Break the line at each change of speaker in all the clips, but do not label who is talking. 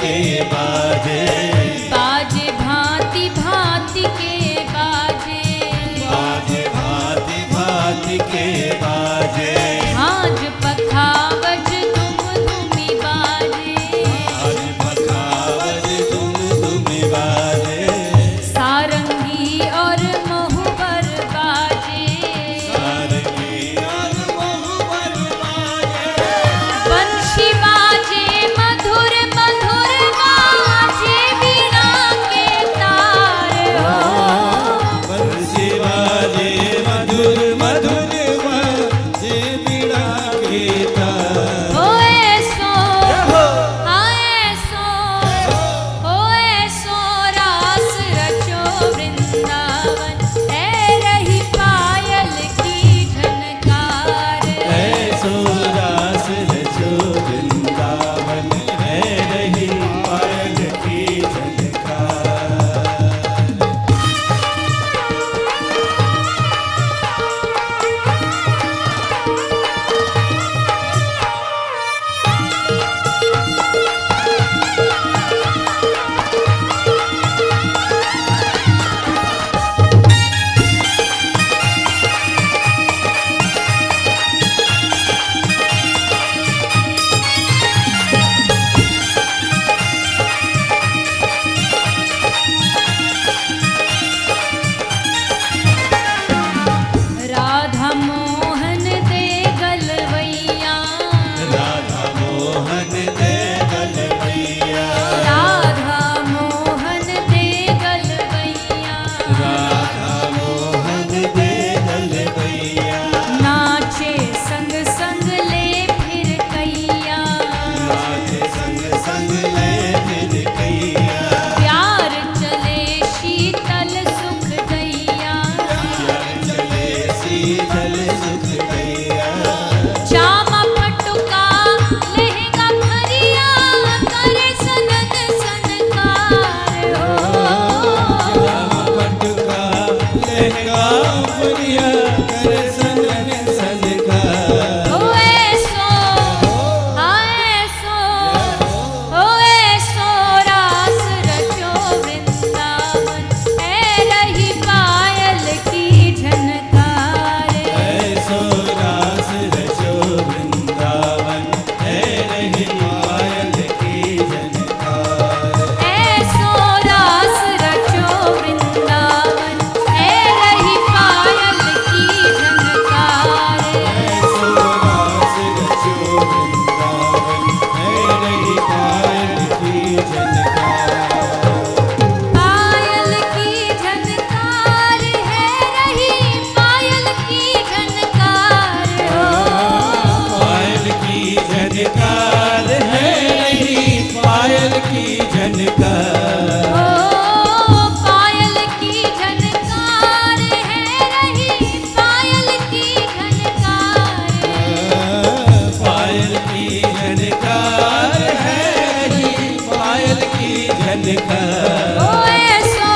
के बाजे,
बाजे भांति भांति के बाजे,
बाजे भांति भांति के बाजे,
झांझ पखावज दुम दुमी बाजे,
आज पखावज तुम बाजे,
सारंगी और महुबर बाजे,
सारंगी और महुबर बाजे,
बंशी बाजे मधुर मधुर बाजे, वीणा के तार हो।
बंसी बाजे मधुर मधुर बाजे, बीड़ा के तार।
होए सो आए सो, होए सो रास रचो वृंदावन, है रही पायल की झनकार।
ऐसो रास रचो वृंदावन, है रही पायल की झनकार।
राधा मोहन दे गलवैया,
राधा मोहन दे गलवैया,
राधा मोहन दे गलवैया,
राधा मोहन दे गलवैया,
नाचे संग संग ले फिर कैया,
नाचे संग संग ले फिर कैया,
प्यार चले शीतल सुख दैया,
प्यार चले शीतल सुख गैया,
श्यामा पटुका लहंगा भरिया, करे सनन सनकार हो।
राम पटुका लहंगा बढ़िया, कर सनन सनकार।
होए सो आए सो, होए सो रास रचो वृंदावन, है रही पायल की झनकार।
ऐसो रास रचो वृंदावन, है रही पायल की झनकार।
ऐसो रास रचो वृंदावन, है रही पायल की झनकार।
ऐसो रास रचो वृंदावन, है रही पायल की झनकार।
पायल की झनकार है रही पायल की झनकार हो।
पायल की झनकार है रही पायल की झनकार।
ओ पायल की झनकार है रही पायल की झनकार।
पायल की झनकार है रही पायल की झनकार।
ओए सो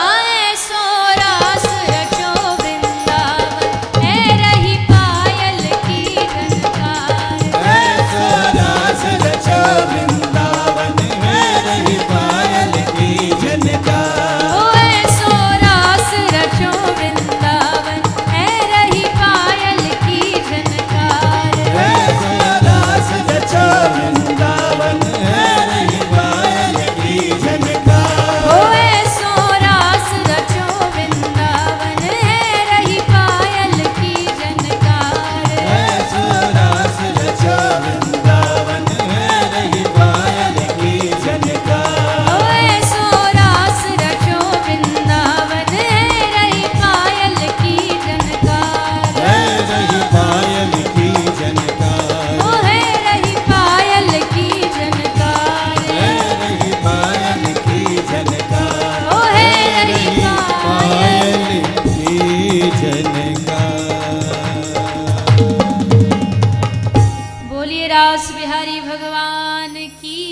आए सो रास रचो वृंदावन, है रही पायल की झनकार।
ऐसो रास रचो वृंदावन, है रही पायल की झनकार।
ओए सो रास रचो वृंदावन, है रही पायल की झनकार।
ऐसो रास रचो वृंदावन, है रही पायल की झनकार।
ओए सो रास रचो वृंदावन, है रही पायल की झनकार।
ऐसो रास रचो वृंदावन, है रही पायल की झनकार।
ओए सो रास रचो वृंदावन, है रही पायल की झनकार।
है रही पायल की झनकार।
ओ है रही पायल की झनकार।
है रही पायल की झनकार।
ओ है रही पायल।
पायल की झनकार।
बोलिए रास बिहारी भगवान की।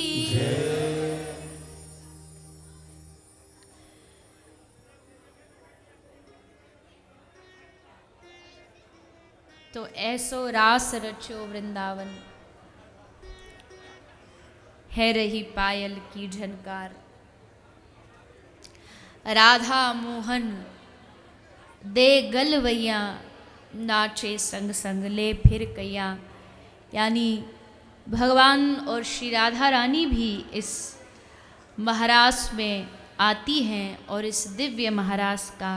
तो ऐसो रास रचो वृंदावन, है रही पायल की झनकार। राधा मोहन दे गलवैया, नाचे संग संग ले फिर कैया। यानी भगवान और श्री राधा रानी भी इस महारास में आती हैं और इस दिव्य महारास का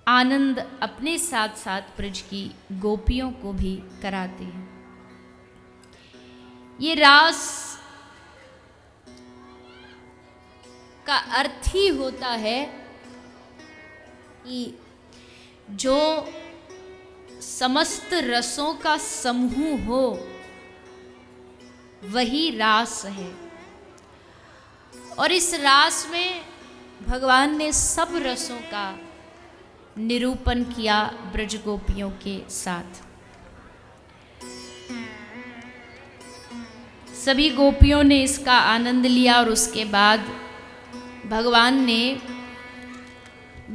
आनंद अपने साथ साथ ब्रज की गोपियों को भी कराते हैं। ये रास का अर्थ ही होता है कि जो समस्त रसों का समूह हो वही रास है। और इस रास में भगवान ने सब रसों का निरूपण किया ब्रज गोपियों के साथ। सभी गोपियों ने इसका आनंद लिया और उसके बाद भगवान ने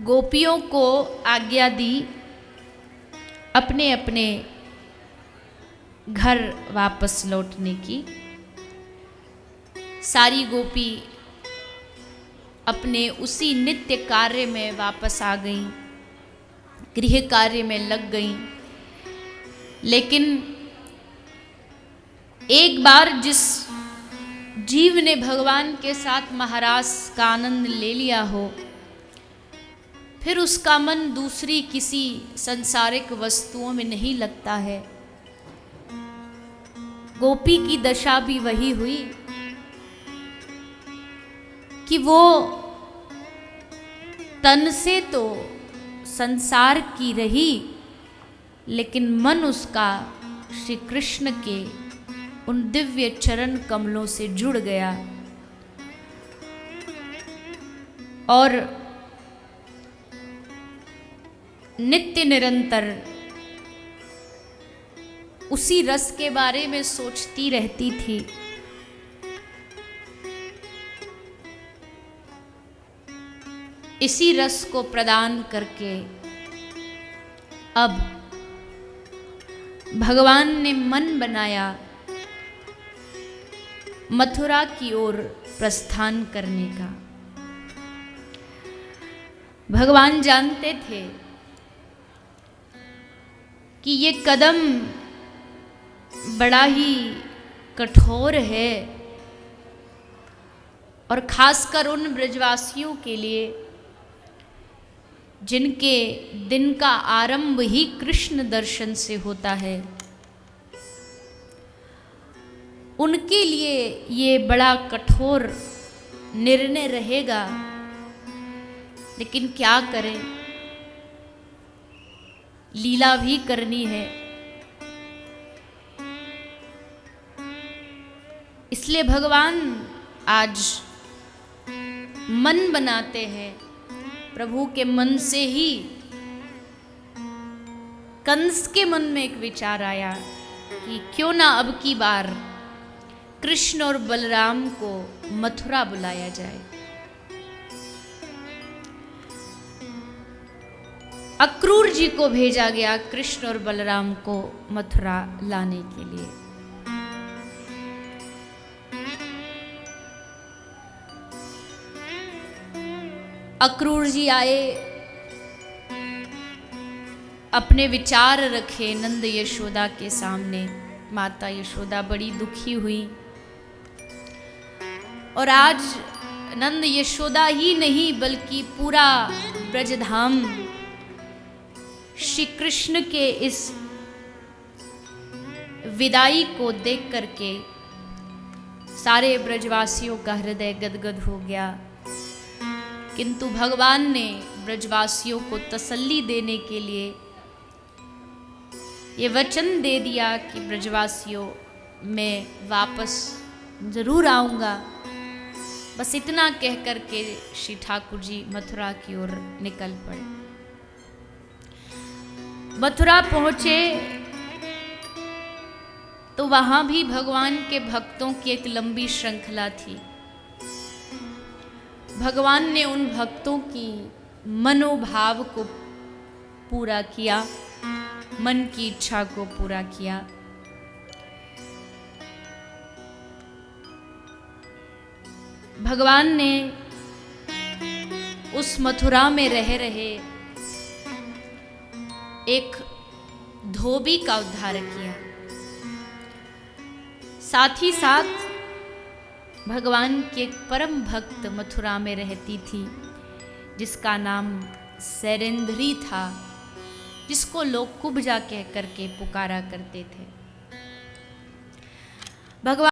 गोपियों को आज्ञा दी अपने अपने घर वापस लौटने की। सारी गोपी अपने उसी नित्य कार्य में वापस आ गईं, गृह कार्य में लग गईं। लेकिन एक बार जिस जीव ने भगवान के साथ महारास का आनंद ले लिया हो, फिर उसका मन दूसरी किसी सांसारिक वस्तुओं में नहीं लगता है। गोपी की दशा भी वही हुई कि वो तन से तो संसार की रही, लेकिन मन उसका श्री कृष्ण के उन दिव्य चरण कमलों से जुड़ गया और नित्य निरंतर उसी रस के बारे में सोचती रहती थी। इसी रस को प्रदान करके अब भगवान ने मन बनाया मथुरा की ओर प्रस्थान करने का। भगवान जानते थे कि ये कदम बड़ा ही कठोर है और खासकर उन ब्रजवासियों के लिए जिनके दिन का आरंभ ही कृष्ण दर्शन से होता है। उनके लिए ये बड़ा कठोर निर्णय रहेगा, लेकिन क्या करें, लीला भी करनी है। इसलिए भगवान आज मन बनाते हैं। प्रभु के मन से ही कंस के मन में एक विचार आया कि क्यों ना अब की बार कृष्ण और बलराम को मथुरा बुलाया जाए। अक्रूर जी को भेजा गया कृष्ण और बलराम को मथुरा लाने के लिए। अक्रूर जी आए, अपने विचार रखे नंद यशोदा के सामने। माता यशोदा बड़ी दुखी हुई और आज नंद यशोदा ही नहीं बल्कि पूरा ब्रजधाम श्री कृष्ण के इस विदाई को देख करके सारे ब्रजवासियों का हृदय गदगद हो गया। किंतु भगवान ने ब्रजवासियों को तसल्ली देने के लिए ये वचन दे दिया कि ब्रजवासियों मैं वापस जरूर आऊँगा। बस इतना कह कर के श्री ठाकुर जी मथुरा की ओर निकल पड़े। मथुरा पहुँचे तो वहाँ भी भगवान के भक्तों की एक लंबी श्रृंखला थी। भगवान ने उन भक्तों की मनोभाव को पूरा किया, मन की इच्छा को पूरा किया। भगवान ने उस मथुरा में रह रहे एक धोबी का उद्धार किया। साथ ही साथ भगवान की एक परम भक्त मथुरा में रहती थी जिसका नाम सैरेंद्री था, जिसको लोग कुब्जा कह करके पुकारा करते थे। भगवान